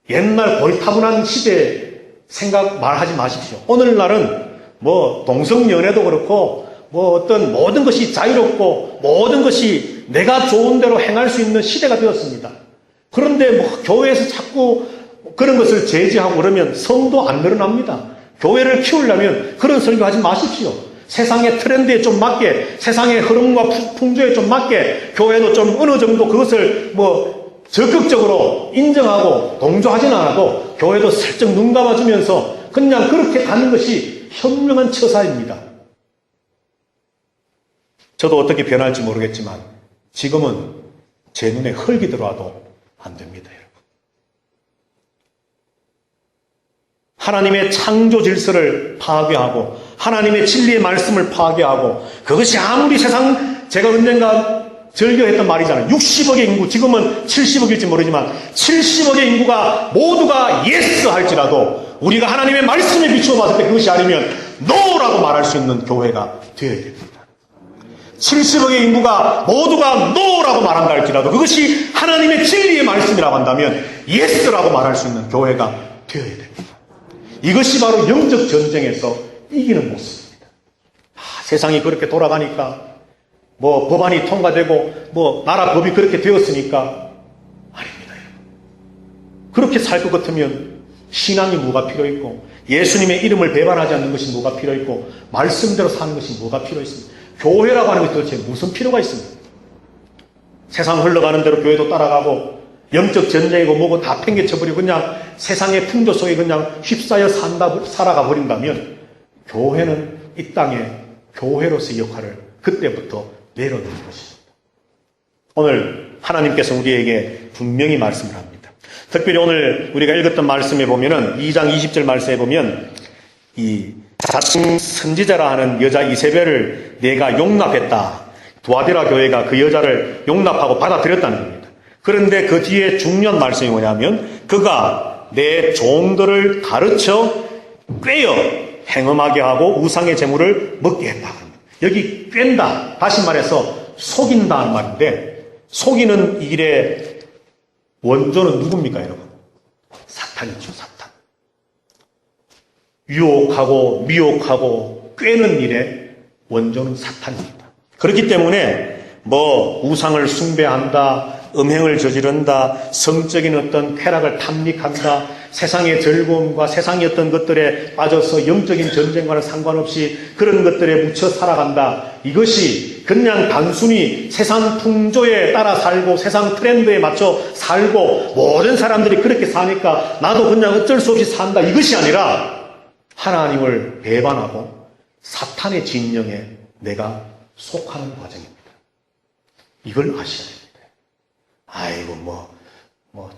S1: 옛날 고리타분한 시대 생각 말하지 마십시오. 오늘날은 뭐 동성연애도 그렇고 뭐 어떤 모든 것이 자유롭고 모든 것이 내가 좋은 대로 행할 수 있는 시대가 되었습니다. 그런데 뭐 교회에서 자꾸 그런 것을 제지하고 그러면 성도 안 늘어납니다. 교회를 키우려면 그런 설교하지 마십시오. 세상의 트렌드에 좀 맞게, 세상의 흐름과 풍조에 좀 맞게 교회도 좀 어느 정도 그것을 뭐 적극적으로 인정하고 동조하지는 않아도 교회도 슬쩍 눈 감아주면서 그냥 그렇게 가는 것이 현명한 처사입니다. 저도 어떻게 변할지 모르겠지만 지금은 제 눈에 흙이 들어와도 안 됩니다, 여러분. 하나님의 창조 질서를 파괴하고 하나님의 진리의 말씀을 파괴하고 그것이 아무리 제가 언젠가 즐겨했던 말이잖아요. 60억의 인구, 지금은 70억일지 모르지만 70억의 인구가 모두가 예스 할지라도 우리가 하나님의 말씀에 비추어 봤을 때 그것이 아니면 노라고 말할 수 있는 교회가 되어야 됩니다. 70억의 인구가 모두가 노라고 말한다 할지라도 그것이 하나님의 진리의 말씀이라고 한다면 예스라고 말할 수 있는 교회가 되어야 됩니다. 이것이 바로 영적 전쟁에서 이기는 모습입니다. 세상이 그렇게 돌아가니까 법안이 통과되고 나라 법이 그렇게 되었으니까 아닙니다. 그렇게 살 것 같으면 신앙이 뭐가 필요 있고 예수님의 이름을 배반하지 않는 것이 뭐가 필요 있고 말씀대로 사는 것이 뭐가 필요 있습니까? 교회라고 하는 것이 도대체 무슨 필요가 있습니까? 세상 흘러가는 대로 교회도 따라가고 영적 전쟁이고 뭐고 다 팽개쳐버리고 그냥 세상의 풍조 속에 그냥 휩싸여 살아가 버린다면 교회는 이 땅에 교회로서의 역할을 그때부터 내려놓는 것입니다. 오늘 하나님께서 우리에게 분명히 말씀을 합니다. 특별히 오늘 우리가 읽었던 말씀에 보면은 2장 20절 말씀에 보면 이 자칭 선지자라 하는 여자 이세벨을 내가 용납했다. 두아디라 교회가 그 여자를 용납하고 받아들였다는 겁니다. 그런데 그 뒤에 중요한 말씀이 뭐냐면 그가 내 종들을 가르쳐 꿰어 행음하게 하고 우상의 제물을 먹게 했다. 여기 꿰다 다시 말해서 속인다 하는 말인데 속이는 이 일의 원조는 누굽니까 여러분? 사탄이죠. 사탄. 유혹하고 미혹하고 꿰는 일의 원조는 사탄입니다. 그렇기 때문에 우상을 숭배한다, 음행을 저지른다, 성적인 어떤 쾌락을 탐닉한다, 세상의 즐거움과 세상의 어떤 것들에 빠져서 영적인 전쟁과는 상관없이 그런 것들에 묻혀 살아간다. 이것이 그냥 단순히 세상 풍조에 따라 살고 세상 트렌드에 맞춰 살고 모든 사람들이 그렇게 사니까 나도 그냥 어쩔 수 없이 산다. 이것이 아니라 하나님을 배반하고 사탄의 진영에 내가 속하는 과정입니다. 이걸 아셔야 됩니다. 아이고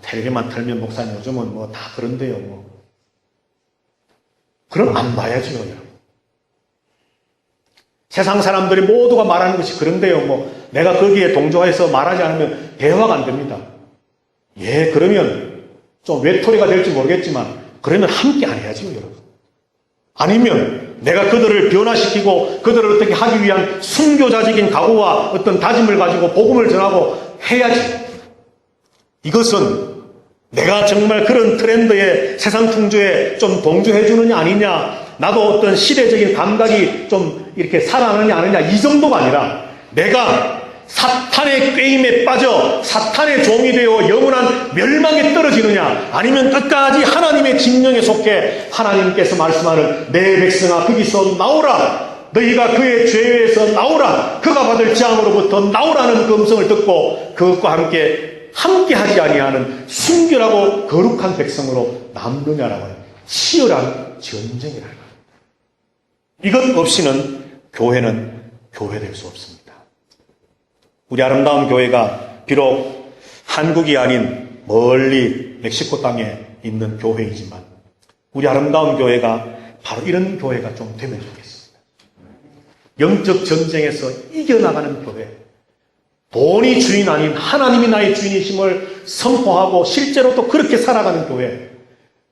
S1: 텔레비만 틀면 목사님 요즘은 다 그런데요 그럼 안 봐야죠 여러분. 세상 사람들이 모두가 말하는 것이 그런데요 내가 거기에 동조해서 말하지 않으면 대화가 안 됩니다. 그러면 좀 외톨이가 될지 모르겠지만 그러면 함께 안 해야죠 여러분. 아니면 내가 그들을 변화시키고 그들을 어떻게 하기 위한 순교자적인 각오와 어떤 다짐을 가지고 복음을 전하고 해야지. 이것은 내가 정말 그런 트렌드에 세상 풍조에 좀 동조해 주느냐 아니냐, 나도 어떤 시대적인 감각이 좀 이렇게 살아나느냐 아니냐, 이 정도가 아니라 내가 사탄의 꾀임에 빠져 사탄의 종이 되어 영원한 멸망에 떨어지느냐, 아니면 끝까지 하나님의 진영에 속해 하나님께서 말씀하는 내 백성아 거기서 나오라, 너희가 그의 죄에서 나오라, 그가 받을 재앙으로부터 나오라는 그 음성을 듣고 그것과 함께 하지 아니하는 순결하고 거룩한 백성으로 남느냐라고 하는 치열한 전쟁이라는 거예요. 이것 없이는 교회는 교회될 수 없습니다. 우리 아름다운 교회가 비록 한국이 아닌 멀리 멕시코 땅에 있는 교회이지만 우리 아름다운 교회가 바로 이런 교회가 좀 되면 좋겠습니다. 영적 전쟁에서 이겨나가는 교회, 돈이 주인 아닌 하나님이 나의 주인이심을 선포하고 실제로 또 그렇게 살아가는 교회,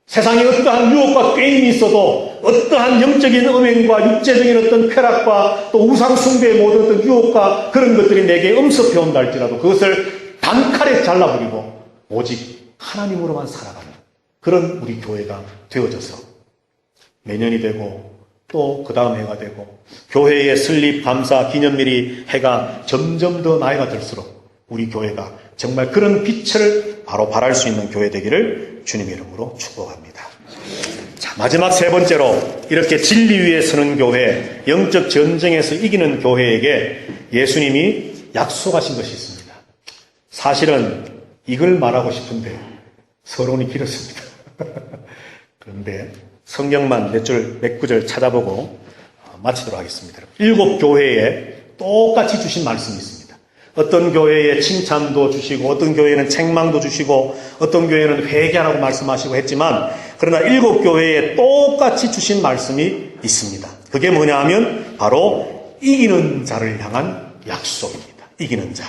S1: 세상에 어떠한 유혹과 꾀임이 있어도 어떠한 영적인 음행과 육체적인 어떤 쾌락과 또 우상숭배의 모든 어떤 유혹과 그런 것들이 내게 엄습해 온다 할지라도 그것을 단칼에 잘라버리고 오직 하나님으로만 살아가는 그런 우리 교회가 되어져서 내년이 되고 또 그 다음 해가 되고 교회의 설립, 감사, 기념일이 해가 점점 더 나이가 들수록 우리 교회가 정말 그런 빛을 바로 발할 수 있는 교회 되기를 주님의 이름으로 축복합니다. 자, 마지막 세 번째로 이렇게 진리 위에 서는 교회, 영적 전쟁에서 이기는 교회에게 예수님이 약속하신 것이 있습니다. 사실은 이걸 말하고 싶은데 서론이 길었습니다. 그런데 성경만 몇 구절 찾아보고 마치도록 하겠습니다. 7 교회에 똑같이 주신 말씀이 있습니다. 어떤 교회에 칭찬도 주시고 어떤 교회는 책망도 주시고 어떤 교회는 회개하라고 말씀하시고 했지만 그러나 7교회에 똑같이 주신 말씀이 있습니다. 그게 뭐냐 하면 바로 이기는 자를 향한 약속입니다. 이기는 자.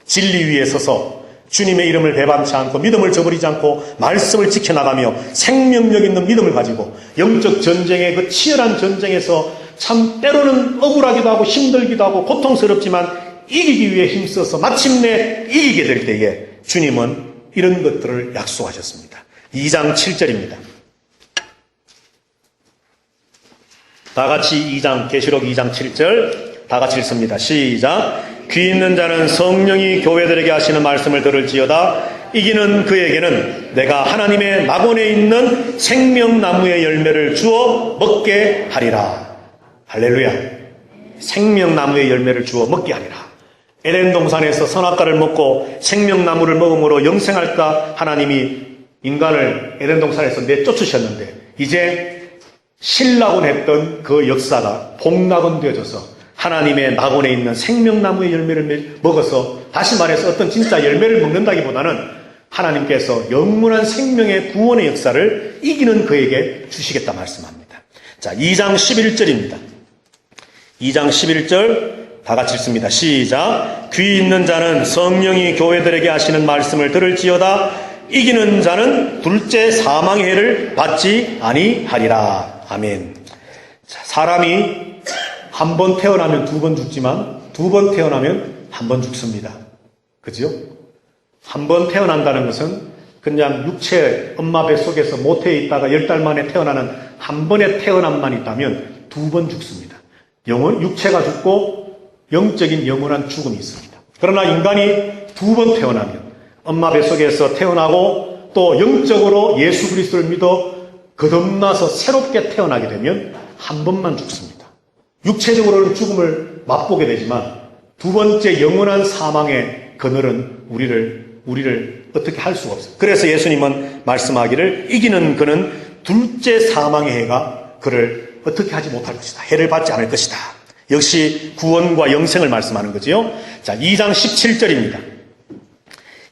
S1: 진리 위에 서서 주님의 이름을 배반치 않고 믿음을 저버리지 않고 말씀을 지켜나가며 생명력 있는 믿음을 가지고 영적 전쟁의 그 치열한 전쟁에서 참 때로는 억울하기도 하고 힘들기도 하고 고통스럽지만 이기기 위해 힘써서 마침내 이기게 될 때에 주님은 이런 것들을 약속하셨습니다. 2장 7절입니다. 다 같이 계시록 2장 7절 다 같이 읽습니다. 시작. 귀 있는 자는 성령이 교회들에게 하시는 말씀을 들을지어다. 이기는 그에게는 내가 하나님의 낙원에 있는 생명나무의 열매를 주어 먹게 하리라. 할렐루야. 생명나무의 열매를 주어 먹게 하리라. 에덴 동산에서 선악과를 먹고 생명나무를 먹음으로 영생할까 하나님이 인간을 에덴 동산에서 내쫓으셨는데 이제 신락은 했던 그 역사가 복락은 되어져서 하나님의 낙원에 있는 생명나무의 열매를 먹어서 다시 말해서 어떤 진짜 열매를 먹는다기보다는 하나님께서 영원한 생명의 구원의 역사를 이기는 그에게 주시겠다 말씀합니다. 자, 2장 11절입니다. 2장 11절 다 같이 읽습니다. 시작. 귀 있는 자는 성령이 교회들에게 하시는 말씀을 들을지어다. 이기는 자는 둘째 사망의 해를 받지 아니하리라. 아멘. 자, 사람이 한 번 태어나면 2번 죽지만 2번 태어나면 1번 죽습니다. 그죠? 한 번 태어난다는 것은 그냥 육체 엄마 뱃속에서 모태에 있다가 10달 만에 태어나는 한 번의 태어남만 있다면 2번 죽습니다. 육체가 죽고 영적인 영원한 죽음이 있습니다. 그러나 인간이 2번 태어나면 엄마 뱃속에서 태어나고 또 영적으로 예수 그리스도를 믿어 거듭나서 새롭게 태어나게 되면 한 번만 죽습니다. 육체적으로는 죽음을 맛보게 되지만 2번째 영원한 사망의 그늘은 우리를 어떻게 할 수가 없어요. 그래서 예수님은 말씀하기를 이기는 그는 둘째 사망의 해가 그를 어떻게 하지 못할 것이다. 해를 받지 않을 것이다. 역시 구원과 영생을 말씀하는 거지요. 자, 2장 17절입니다.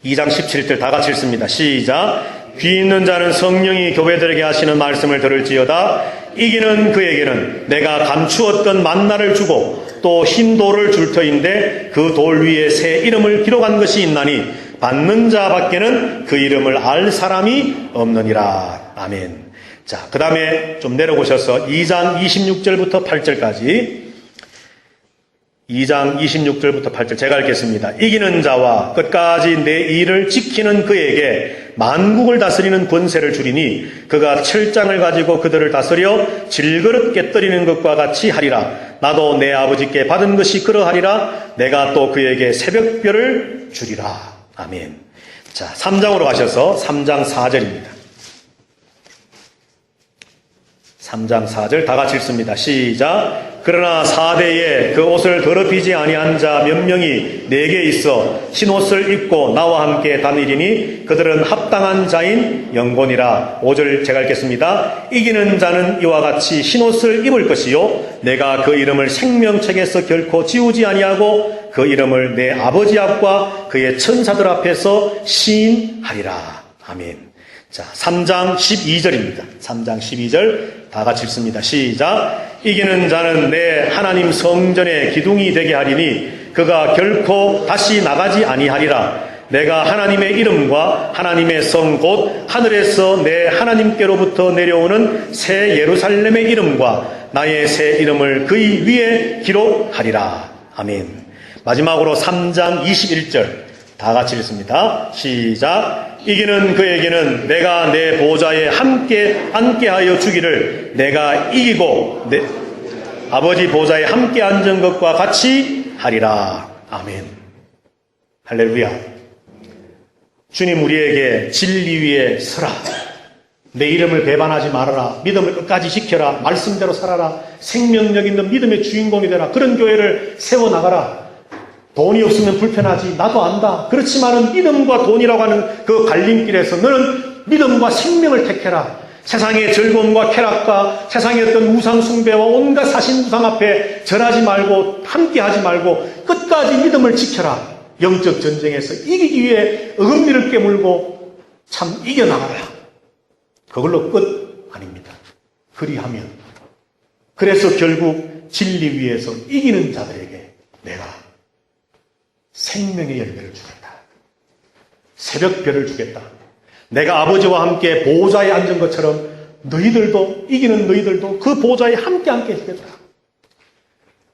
S1: 2장 17절 다 같이 읽습니다. 시작. 귀 있는 자는 성령이 교회들에게 하시는 말씀을 들을지어다. 이기는 그에게는 내가 감추었던 만나를 주고 또 흰 돌을 줄 터인데 그 돌 위에 새 이름을 기록한 것이 있나니 받는 자 밖에는 그 이름을 알 사람이 없느니라. 아멘. 자, 그 다음에 좀 내려오셔서 2장 26절부터 8절까지 2장 26절부터 8절 제가 읽겠습니다. 이기는 자와 끝까지 내 일을 지키는 그에게 만국을 다스리는 권세를 주리니 그가 철장을 가지고 그들을 다스려 질그릇 깨뜨리는 것과 같이 하리라. 나도 내 아버지께 받은 것이 그러하리라. 내가 또 그에게 새벽별을 주리라. 아멘. 자, 3장으로 가셔서 3장 4절입니다. 3장 4절 다 같이 읽습니다. 시작. 그러나 4대에 그 옷을 더럽히지 아니한 자 몇 명이 내게 있어 흰옷을 입고 나와 함께 다니리니 그들은 합당한 자인 영혼이라. 5절 제가 읽겠습니다. 이기는 자는 이와 같이 흰옷을 입을 것이요 내가 그 이름을 생명책에서 결코 지우지 아니하고 그 이름을 내 아버지 앞과 그의 천사들 앞에서 시인하리라. 아멘. 자, 3장 12절입니다. 3장 12절 다 같이 읽습니다. 시작. 이기는 자는 내 하나님 성전의 기둥이 되게 하리니 그가 결코 다시 나가지 아니하리라. 내가 하나님의 이름과 하나님의 성 곧 하늘에서 내 하나님께로부터 내려오는 새 예루살렘의 이름과 나의 새 이름을 그의 위에 기록하리라. 아멘. 마지막으로 3장 21절 다 같이 읽습니다. 시작. 이기는 그에게는 내가 내 보좌에 함께 앉게 하여 주기를 내가 이기고 내 아버지 보좌에 함께 앉은 것과 같이 하리라. 아멘. 할렐루야. 주님 우리에게 진리 위에 서라. 내 이름을 배반하지 말아라. 믿음을 끝까지 지켜라. 말씀대로 살아라. 생명력 있는 믿음의 주인공이 되라. 그런 교회를 세워나가라. 돈이 없으면 불편하지. 나도 안다. 그렇지만은 믿음과 돈이라고 하는 그 갈림길에서 너는 믿음과 생명을 택해라. 세상의 즐거움과 쾌락과 세상의 어떤 우상 숭배와 온갖 사신 우상 앞에 절하지 말고 함께하지 말고 끝까지 믿음을 지켜라. 영적 전쟁에서 이기기 위해 어금니를 깨물고 참 이겨나가라. 그걸로 끝 아닙니다. 그리하면 그래서 결국 진리 위에서 이기는 자들에게 내가 생명의 열매를 주겠다. 새벽별을 주겠다. 내가 아버지와 함께 보좌에 앉은 것처럼 너희들도 이기는 너희들도 그 보좌에 함께 해주겠다.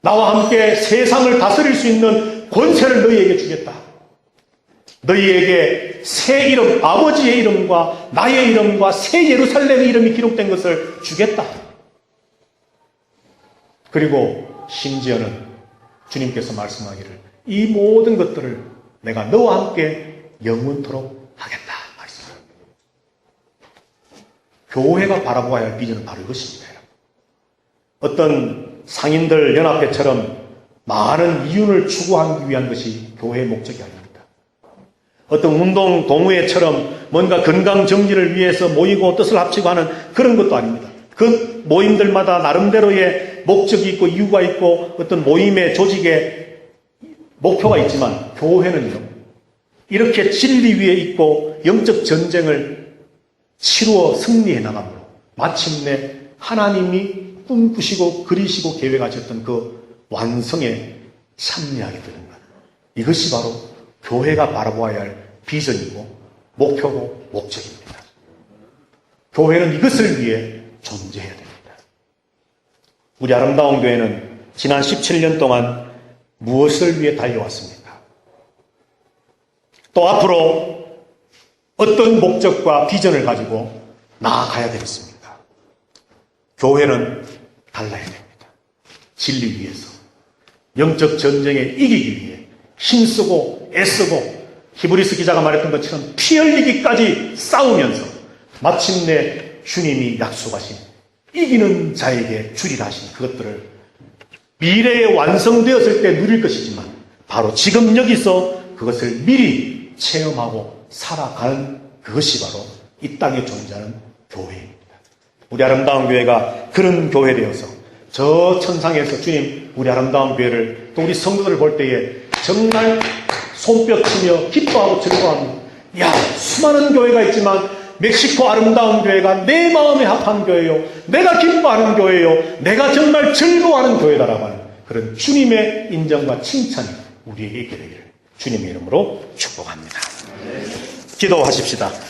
S1: 나와 함께 세상을 다스릴 수 있는 권세를 너희에게 주겠다. 너희에게 새 이름, 아버지의 이름과 나의 이름과 새 예루살렘의 이름이 기록된 것을 주겠다. 그리고 심지어는 주님께서 말씀하기를 이 모든 것들을 내가 너와 함께 영원토록 하겠다. 말씀합니다. 교회가 바라보아야 할 비전은 바로 이것입니다. 어떤 상인들 연합회처럼 많은 이윤을 추구하기 위한 것이 교회의 목적이 아닙니다. 어떤 운동 동호회처럼 뭔가 건강 정진을 위해서 모이고 뜻을 합치고 하는 그런 것도 아닙니다. 그 모임들마다 나름대로의 목적이 있고 이유가 있고 어떤 모임의 조직의 목표가 있지만 교회는요, 이렇게 진리 위에 있고 영적 전쟁을 치루어 승리해 나감으로 마침내 하나님이 꿈꾸시고 그리시고 계획하셨던 그 완성에 참여하게 되는 것. 이것이 바로 교회가 바라보아야 할 비전이고 목표고 목적입니다. 교회는 이것을 위해 존재해야 됩니다. 우리 아름다운 교회는 지난 17년 동안 무엇을 위해 달려왔습니까? 또 앞으로 어떤 목적과 비전을 가지고 나아가야 되겠습니까? 교회는 달라야 됩니다. 진리 위해서, 영적 전쟁에 이기기 위해 힘쓰고 애쓰고 히브리스 기자가 말했던 것처럼 피 흘리기까지 싸우면서 마침내 주님이 약속하신 이기는 자에게 주리라 하신 그것들을 미래에 완성되었을 때 누릴 것이지만 바로 지금 여기서 그것을 미리 체험하고 살아가는 그것이 바로 이 땅에 존재하는 교회입니다. 우리 아름다운 교회가 그런 교회 되어서 저 천상에서 주님 우리 아름다운 교회를 또 우리 성도들을 볼 때에 정말 손뼉치며 기뻐하고 즐거워합니다. 야, 수많은 교회가 있지만 멕시코 아름다운 교회가 내 마음에 합한 교회요, 내가 기뻐하는 교회요, 내가 정말 즐거워하는 교회다라고 하는 그런 주님의 인정과 칭찬이 우리에게 있게 되기를 주님의 이름으로 축복합니다. 기도하십시다.